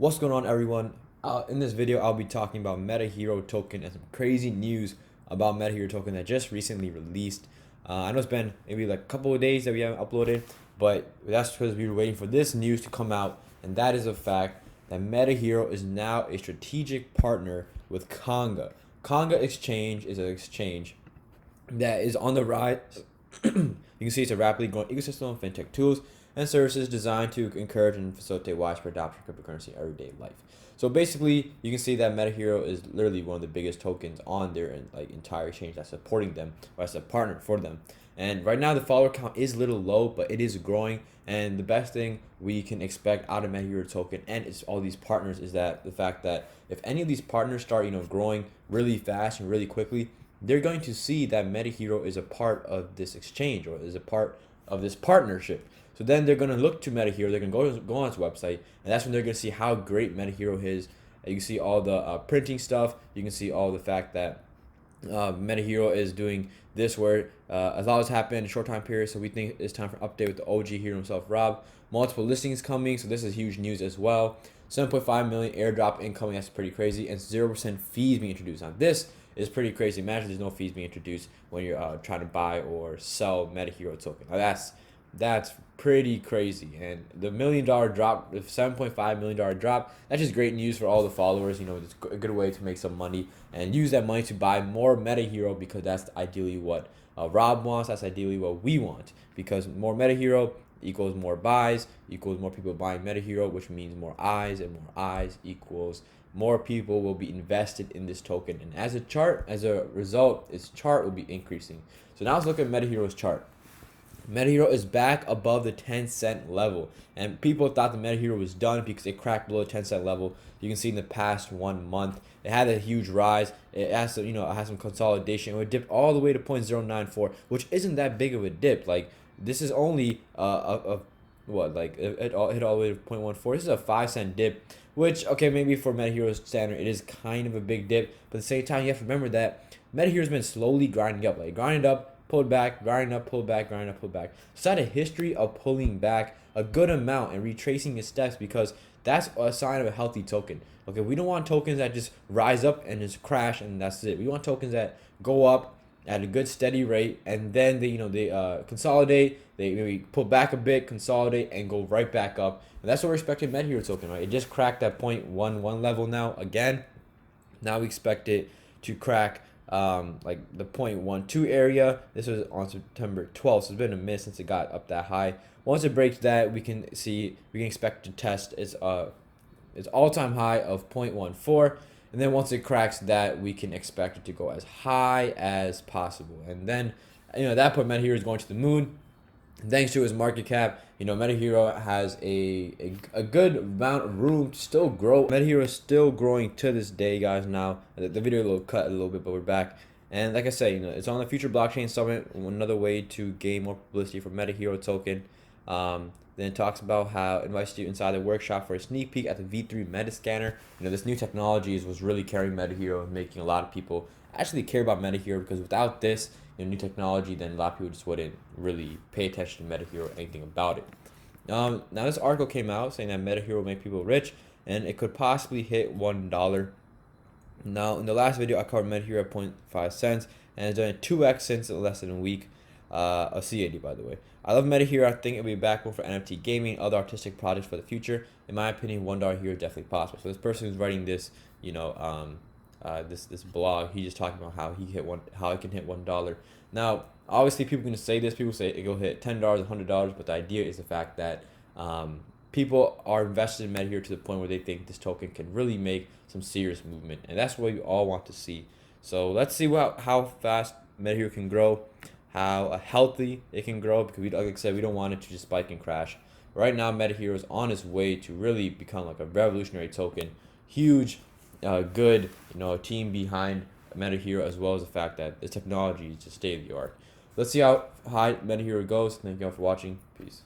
What's going on, everyone? In this video, I'll be talking about Metahero token and some crazy news about Metahero token that just recently released. I know it's been maybe like a couple of days that we haven't uploaded, but that's because we were waiting for this news to come out, and that is the fact that Metahero is now a strategic partner with Conga. Conga Exchange is an exchange that is on the rise. You can see it's a rapidly growing ecosystem of fintech tools and services designed to encourage and facilitate widespread adoption of cryptocurrency in everyday life. So basically, you can see that Metahero is literally one of the biggest tokens on their entire exchange that's supporting them, or as a partner for them. And right now, the follower count is a little low, but it is growing. And the best thing we can expect out of Metahero token and it's all these partners is that the fact that if any of these partners start growing really fast and really quickly, they're going to see that Metahero is a part of this exchange or is a part of this partnership. So then they're going to look to Metahero. They're going to go on its website, and that's when they're going to see how great Metahero is. You can see all the printing stuff. You can see all the fact that Metahero is doing this where a lot has happened in a short time period. So we think it's time for an update with the OG hero himself, Rob. Multiple listings coming, so this is huge news as well. 7.5 million airdrop incoming. That's pretty crazy, and 0% fees being introduced. Now this is pretty crazy. Imagine there's no fees being introduced when you're trying to buy or sell Metahero token. Now that's pretty crazy. And the $1 million drop, the $7.5 million drop, that's just great news for all the followers. It's a good way to make some money and use that money to buy more Metahero, because that's ideally what Rob wants. That's ideally what we want, because more Metahero equals more buys, equals more people buying Metahero, which means more eyes, and more eyes equals more people will be invested in this token. And as a result, its chart will be increasing. So now let's look at Metahero's chart. Metahero is back above the 10-cent level, and people thought the Metahero was done because it cracked below the 10-cent level. You can see in the past 1 month, it had a huge rise. It has it has some consolidation. It would dip all the way to 0.094, which isn't that big of a dip. Like, this is only it hit all the way to 0.14. This is a 5-cent dip, which, okay, maybe for Metahero's standard, it is kind of a big dip. But at the same time, you have to remember that Metahero's been slowly grinding up, pulled back, grind up, pulled back, grind up, pulled back. So it had a history of pulling back a good amount and retracing its steps, because that's a sign of a healthy token. Okay, we don't want tokens that just rise up and just crash and that's it. We want tokens that go up at a good steady rate, and then they consolidate, they maybe pull back a bit, consolidate, and go right back up. And that's what we're expecting Metahero token, right? It just cracked that 0.11 level now again. Now we expect it to crack like the 0.12 area. This was on September 12th, so it's been a minute since it got up that high. Once it breaks that, we can expect to test its all-time high of 0.14, and then once it cracks that, we can expect it to go as high as possible. And then at that point, Metahero is going to the moon. Thanks to its market cap, Metahero has a good amount of room to still grow. Metahero is still growing to this day, guys. Now, the video will cut a little bit, but we're back. And like I say, it's on the Future Blockchain Summit, another way to gain more publicity for Metahero token. Then it talks about how it invites you inside the workshop for a sneak peek at the V3 Metascanner. This new technology was really carrying Metahero and making a lot of people actually care about Metahero, because without this new technology, then a lot of people just wouldn't really pay attention to Metahero or anything about it. Now this article came out saying that Metahero will make people rich, and it could possibly hit $1. Now, in the last video, I covered Metahero at 0.5 cents, and it's done a 2x since less than a week. A CAD, by the way. I love Metahero. I think it'll be a backbone for NFT gaming and other artistic projects for the future. In my opinion, $1 here is definitely possible. So this person who's writing this, this blog, he's just talking about how it can hit $1. Now, obviously, people can say this. People say it'll hit $10, $100, but the idea is the fact that people are invested in Metahero to the point where they think this token can really make some serious movement, and that's what we all want to see. So let's see how fast Metahero can grow, how healthy it can grow, because like I said, we don't want it to just spike and crash. Right now, Metahero is on its way to really become like a revolutionary token. Huge, good, team behind Metahero, as well as the fact that the technology is just state of the art. Let's see how high Metahero goes. Thank you all for watching. Peace.